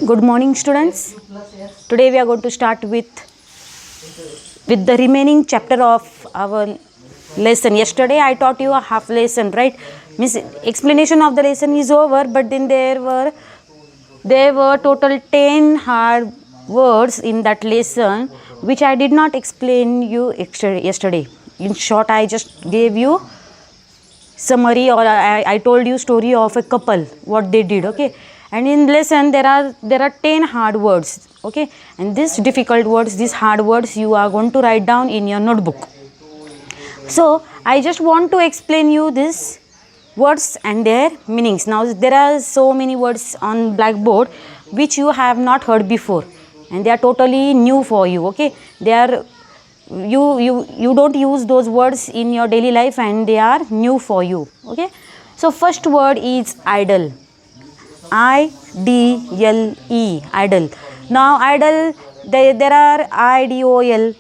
Good morning, students. Today we are going to start with the remaining chapter of our lesson. Yesterday I taught you a half lesson, right? Means explanation of the lesson is over, but then there were total 10 hard words in that lesson which I did not explain you yesterday. In short, I just gave you summary, or I told you story of a couple, what they did, okay? And in lesson there are 10 hard words, okay? And these difficult words, these hard words, you are going to write down in your notebook. So I just want to explain you these words and their meanings. Now there are so many words on blackboard which you have not heard before, and they are totally new for you, okay? They are you don't use those words in your daily life, and they are new for you, okay? So first word is idle. I-D-L-E, idle. Now idle, there are I-D-O-L,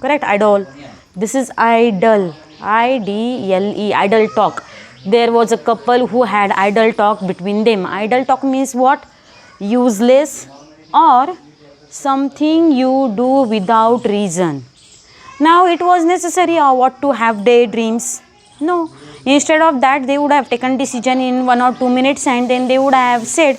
correct? Idle. This is idle, I-D-L-E, idle talk. There was a couple who had idle talk between them. Idle talk means what? Useless or something you do without reason. Now it was necessary or what to have daydreams? No. Instead of that, they would have taken decision in 1 or 2 minutes, and then they would have said,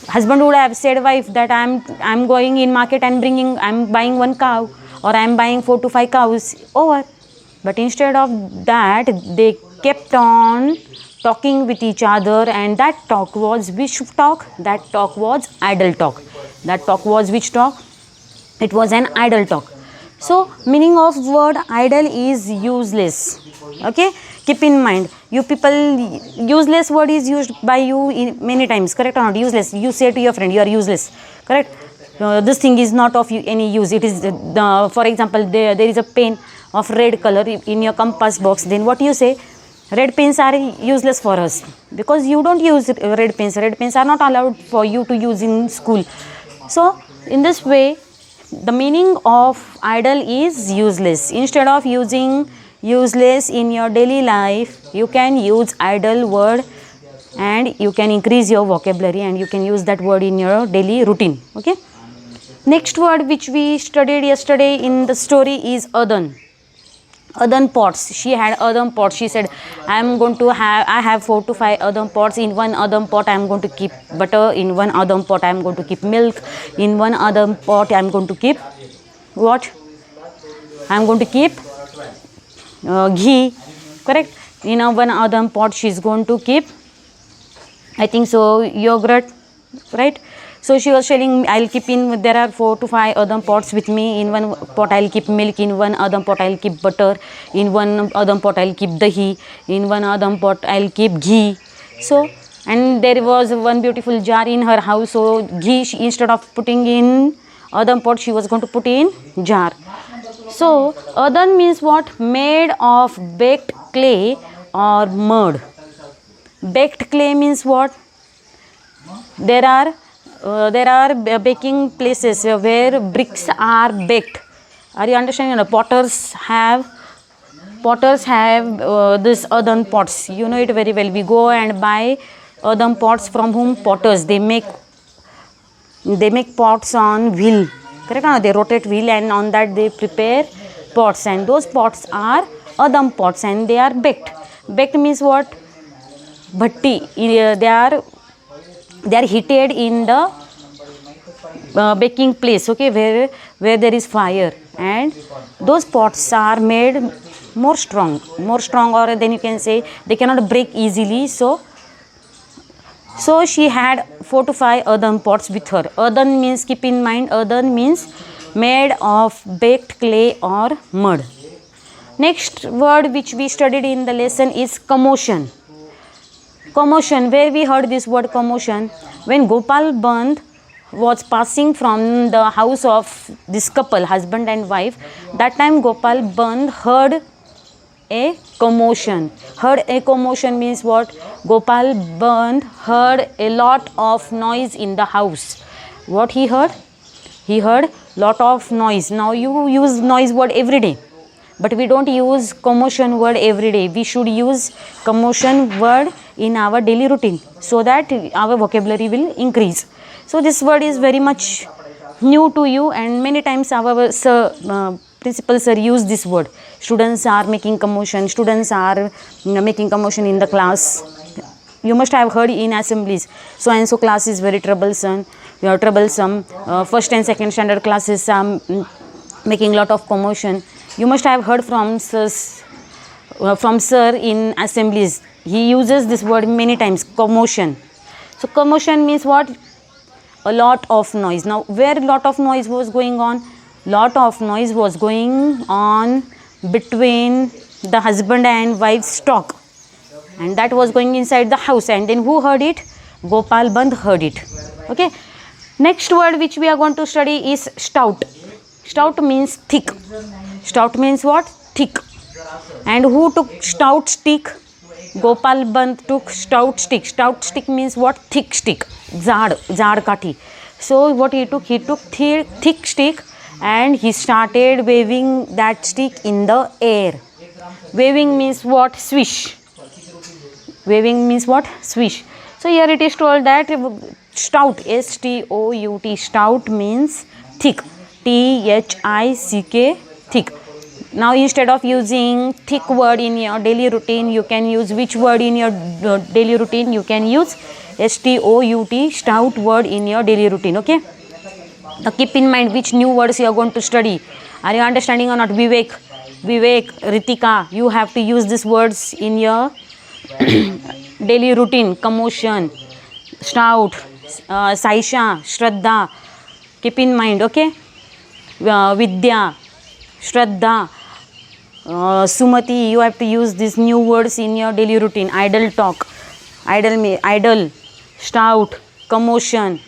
husband would have said wife that I'm going in market and I'm buying 1 cow, or I'm buying 4 to 5 cows, over. But instead of that, they kept on talking with each other, and that talk was which talk? That talk was idle talk. That talk was which talk? It was an idle talk. So meaning of word idle is useless, okay? Keep in mind, you people, useless word is used by you in many times, correct or not? Useless, you say to your friend, you are useless, correct? This thing is not of any use. It is for example, there is a pen of red color in your compass box. Then what you say? Red pens are useless for us, because you don't use red pens. Red pens are not allowed for you to use in school. So in this way, the meaning of idle is useless. Instead of using useless in your daily life, you can use idle word, and you can increase your vocabulary, and you can use that word in your daily routine, okay? Next word which we studied yesterday in the story is earthen. Earthen pots. She had earthen pots. She said, I have 4 to 5 earthen pots. In 1 earthen pot I am going to keep butter. In 1 earthen pot I am going to keep milk. In 1 earthen pot I am going to keep what? I am going to keep ghee, correct? In a 1 earthen pot she is going to keep, I think so, yogurt, right? So she was telling, I'll keep in, there are 4 to 5 earthen pots with me. In 1 pot I'll keep milk, in 1 earthen pot I'll keep butter, in 1 earthen pot I'll keep dahi, in 1 earthen pot I'll keep ghee. So, and there was 1 beautiful jar in her house, so ghee, instead of putting in earthen pot, she was going to put in jar. So earthen means what? Made of baked clay or mud. Baked clay means what? There are baking places where bricks are baked. Are you understanding? Potters have this earthen pots. You know it very well. We go and buy earthen pots from whom? Potters. They make pots on wheel. Correct? They rotate wheel, and on that they prepare pots, and those pots are earthen pots, and they are baked. Baked means what? Bhatti. They are heated in the baking place, okay, where there is fire, and those pots are made more strong, or then you can say they cannot break easily. So she had 4 to 5 earthen pots with her. Earthen means, keep in mind, earthen means made of baked clay or mud. Next word which we studied in the lesson is commotion. Commotion, where we heard this word commotion? When Gopal Band was passing from the house of this couple, husband and wife, that time Gopal Band heard a commotion. Heard a commotion means what? Gopal Band heard a lot of noise in the house. What he heard? He heard lot of noise. Now you use noise word every day. but we don't use commotion word every day. We should use commotion word in our daily routine so that our vocabulary will increase. So this word is very much new to you, and many times our principal sir use this word. Students are making commotion, students are making commotion in the class. You must have heard in assemblies, so and so class is very troublesome. First and second standard classes are making lot of commotion. You must have heard from sir in assemblies. He uses this word many times, commotion. So commotion means what? A lot of noise. Now where lot of noise was going on? Lot of noise was going on between the husband and wife's talk, and that was going inside the house. And then who heard it? Gopal Band heard it. Okay. Next word which we are going to study is stout. Stout means thick. Stout means what? Thick. And who took stout stick? Gopal Band took stout stick. Stout stick means what? Thick stick. Zad kati. So what he took? He took thick stick and he started waving that stick in the air. Waving means what? Swish. Waving means what? Swish. So here it is told that stout, S-T-O-U-T, stout means thick, T-H-I-C-K, thick. Now instead of using thick word in your daily routine, you can use which word in your daily routine? You can use S-T-O-U-T, stout word in your daily routine. Okay. Now keep in mind which new words you are going to study. Are you understanding or not? Vivek, Ritika, you have to use these words in your daily routine. Commotion, stout, Saisha, Shraddha. Keep in mind, okay? Vidya, Shraddha, Sumati, you have to use these new words in your daily routine. Idle talk, idle, stout, commotion.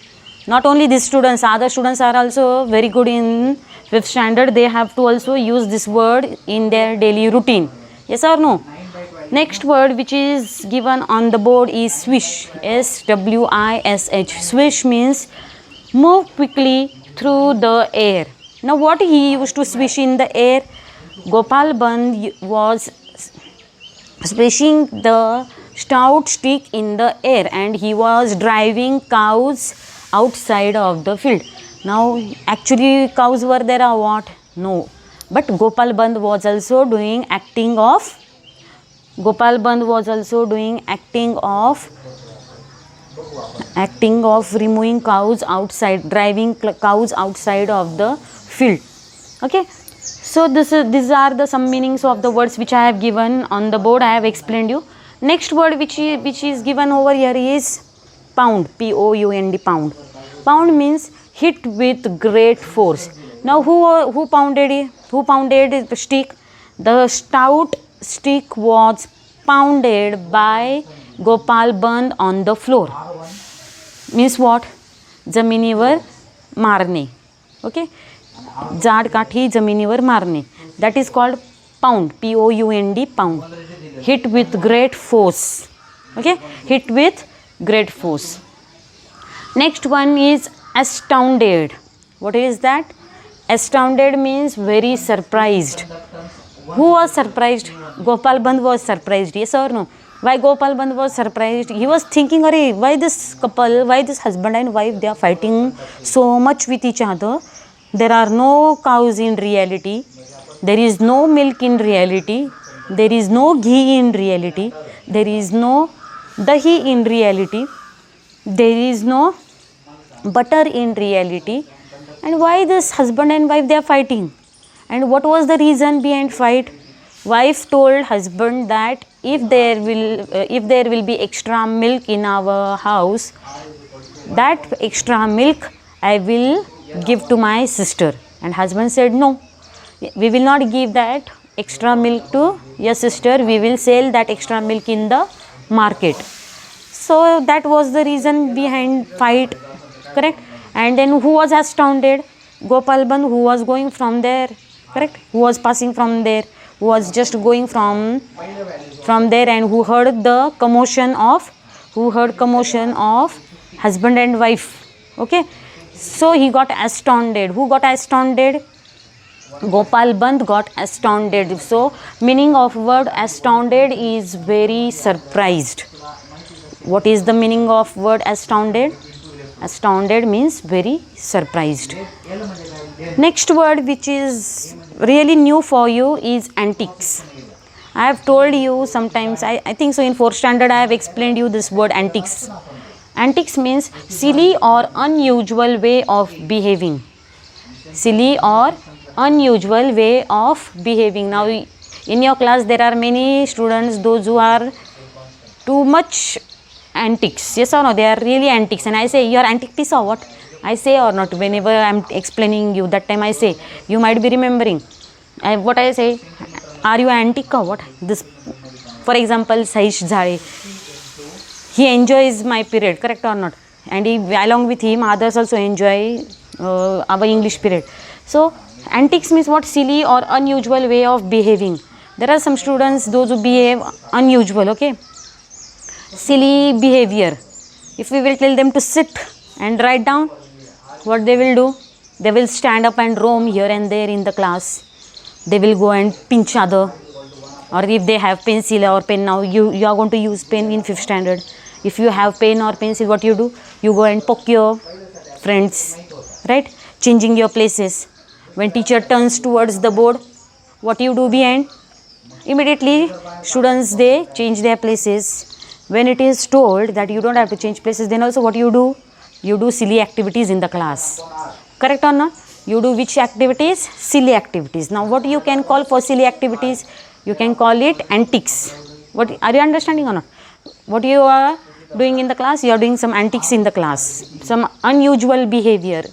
Not only these students, other students are also very good in 5th standard. They have to also use this word in their daily routine. Yes or no? Next word which is given on the board is swish. S-W-I-S-H. Swish means move quickly through the air. Now what he used to swish in the air? Gopal Band was swishing the stout stick in the air and he was driving cows outside of the field. Now actually cows were there or what? No. But Gopal Band was also doing acting of removing cows outside, driving cows outside of the field. Okay. So these are the some meanings of the words which I have given on the board. I have explained you. Next word which is given over here is pound. P-O-U-N-D, pound. Pound means hit with great force. Now who pounded it? Who pounded the stick? The stout stick was pounded by Gopal Band on the floor. Means what? जमिनीवर मारणे. Okay. जाड काठी जमिनीवर मारणे. That is called pound. P-O-U-N-D, pound. Hit with great force. Okay. Hit with great force. Next one is astounded. What is that? Astounded means very surprised. Who was surprised? Gopal Band was surprised. Yes or no? Why Gopal Band was surprised? He was thinking, why this couple, why this husband and wife, they are fighting so much with each other. There are no cows in reality. There is no milk in reality. There is no ghee in reality. There is no dahi in reality. There is no butter in reality. And why this husband and wife, they are fighting? And what was the reason behind fight? Wife told husband that if there will be extra milk in our house, that extra milk I will give to my sister. And husband said, no, we will not give that extra milk to your sister. We will sell that extra milk in the market. So that was the reason behind fight. Correct? And then who was astounded? Gopal Band, who was going from there. Correct? Who was passing from there. Who was just going from there and who heard the commotion of husband and wife. Okay. So he got astounded. Who got astounded? Gopal Band got astounded. So meaning of word astounded is very surprised. What is the meaning of word astounded? Astounded means very surprised. Next word which is really new for you is antics. I have told you sometimes, I think so in 4th standard I have explained you this word antics. Antics means silly or unusual way of behaving. Silly or unusual way of behaving. Now in your class there are many students, those who are too much antics. Yes or no? They are really antics. And I say, you are antic piece or what? I say or not? Whenever I am explaining you, that time I say, you might be remembering. What I say, are you antic or what? This, for example, Sahish Zhale. He enjoys my period, correct or not? And along with him, others also enjoy our English period. So, antics means what? Silly or unusual way of behaving. There are some students, those who behave unusual, okay? Silly behavior. If we will tell them to sit and write down, what they will do? They will stand up and roam here and there in the class. They will go and pinch other. Or if they have pencil or pen, now you are going to use pen in 5th standard. If you have pen or pencil, what you do? You go and poke your friends, right? Changing your places. When teacher turns towards the board, what you do behind? Immediately students, they change their places. When it is told that you don't have to change places, then also what you do? You do silly activities in the class. Correct or not? You do which activities? Silly activities. Now what you can call for silly activities? You can call it antics. What are you understanding or not? What you are doing in the class? You are doing some antics in the class. Some unusual behavior.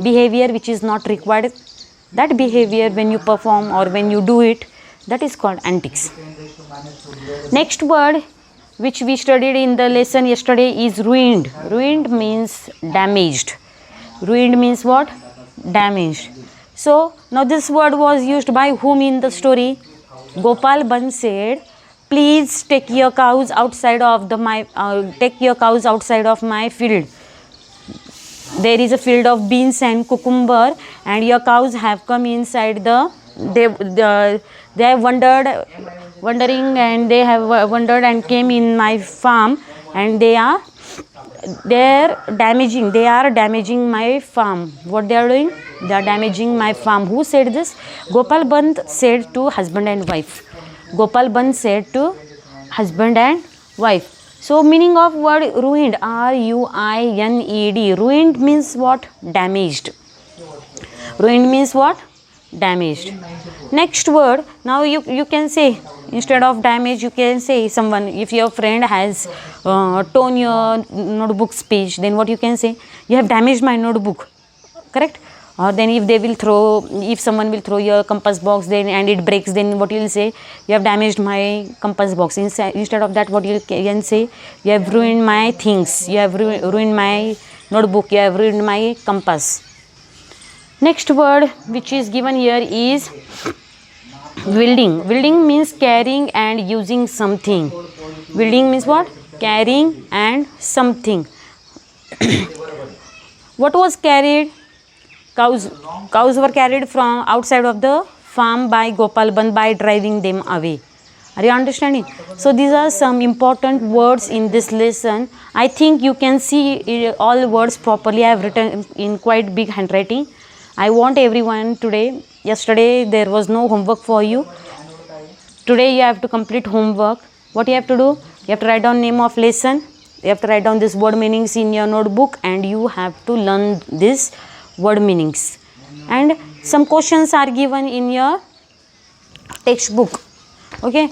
Behavior which is not required. That behavior when you perform or when you do it, that is called antics. Next word which we studied in the lesson yesterday is ruined. Ruined means damaged. Ruined means what? Damaged. So now this word was used by whom in the story? Gopal Band said, please take your cows outside of my field. There is a field of beans and cucumber, and your cows have come inside they have wandering and they have wandered and came in my farm, and they are damaging my farm. What they are doing? They are damaging my farm. Who said this? Gopal Band said to husband and wife. Gopal Band said to husband and wife. So meaning of word ruined, R-U-I-N-E-D. Ruined means what? Damaged. Ruined means what? Damaged. Next word, now you can say, instead of damage, you can say someone, if your friend has torn your notebook's page, then what you can say? You have damaged my notebook. Correct? Or then if someone will throw your compass box then and it breaks, then what you will say? You have damaged my compass box. Instead of that, what you can say? You have ruined my things. You have ruined my notebook. You have ruined my compass. Next word which is given here is wielding. Wielding means carrying and using something. Wielding means what? Carrying and something. What was carried? Cows were carried from outside of the farm by Gopal Band by driving them away. Are you understanding? So these are some important words in this lesson. I think you can see all words properly. I have written in quite big handwriting. I want everyone today. Yesterday there was no homework for you. Today you have to complete homework. What you have to do? You have to write down name of lesson. You have to write down this word meanings in your notebook, and you have to learn this word meanings. And some questions are given in your textbook. Okay,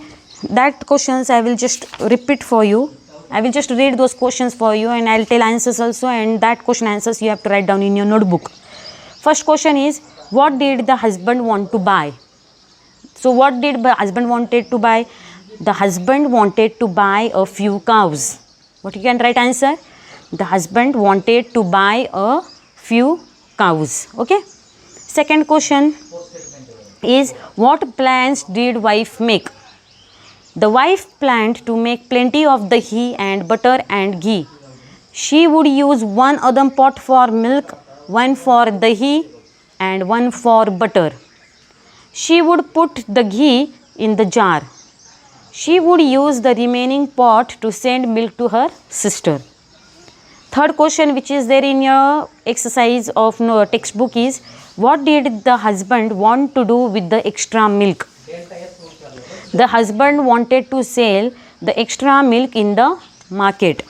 that questions I will just repeat for you. I will just read those questions for you, and I will tell answers also, and that question answers you have to write down in your notebook. First question is, what did the husband want to buy? So what did the husband wanted to buy? The husband wanted to buy a few cows. What you can write answer? The husband wanted to buy a few cows. Okay. Second question is, what plans did wife make? The wife planned to make plenty of dahi and butter and ghee. She would use one adam pot for milk, one for dahi and one for butter. She would put the ghee in the jar. She would use the remaining pot to send milk to her sister. Third question which is there in your exercise of textbook is, what did the husband want to do with the extra milk? The husband wanted to sell the extra milk in the market.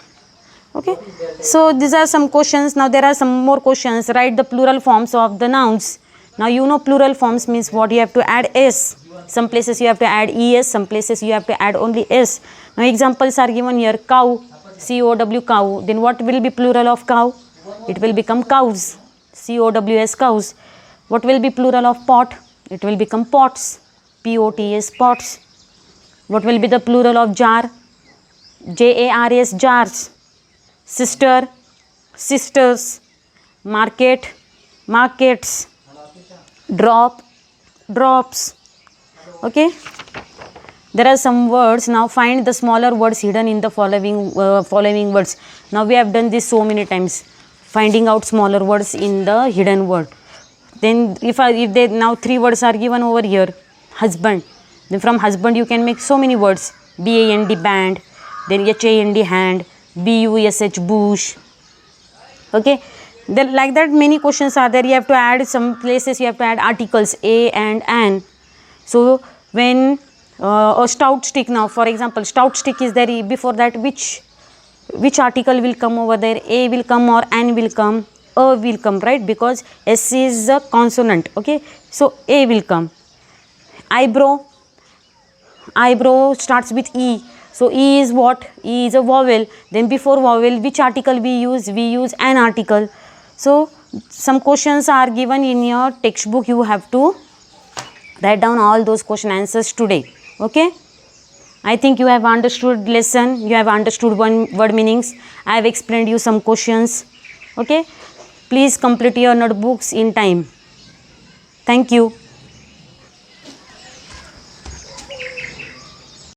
Okay, so these are some questions. Now there are some more questions. Write the plural forms of the nouns. Now you know plural forms means what? You have to add s. Some places you have to add es, some places you have to add only s. Now examples are given here. Cow, cow, cow. Then what will be plural of cow? It will become cows, cows, cows. What will be plural of pot? It will become pots, pots, pots. What will be the plural of jar? jars, jars. Sister, sisters. Market, markets. Drop, drops. Okay, there are some words. Now find the smaller words hidden in the following words. Now we have done this so many times, finding out smaller words in the hidden word. Then if they now 3 words are given over here. Husband, then from husband you can make so many words. band, band. Then hand, hand. bush, bush. Okay, then like that many questions are there. You have to add, some places you have to add articles a and an. So when a stout stick, now for example stout stick is there, before that which article will come over there? A will come or an will come? A will come, right? Because S is a consonant. Okay, so A will come. Eyebrow, eyebrow starts with E. So E is what? E is a vowel. Then before vowel which article we use? We use an article. So some questions are given in your textbook. You have to write down all those question answers today. Okay, I think you have understood lesson. You have understood word meanings. I have explained you some questions. Okay, please complete your notebooks in time. Thank you.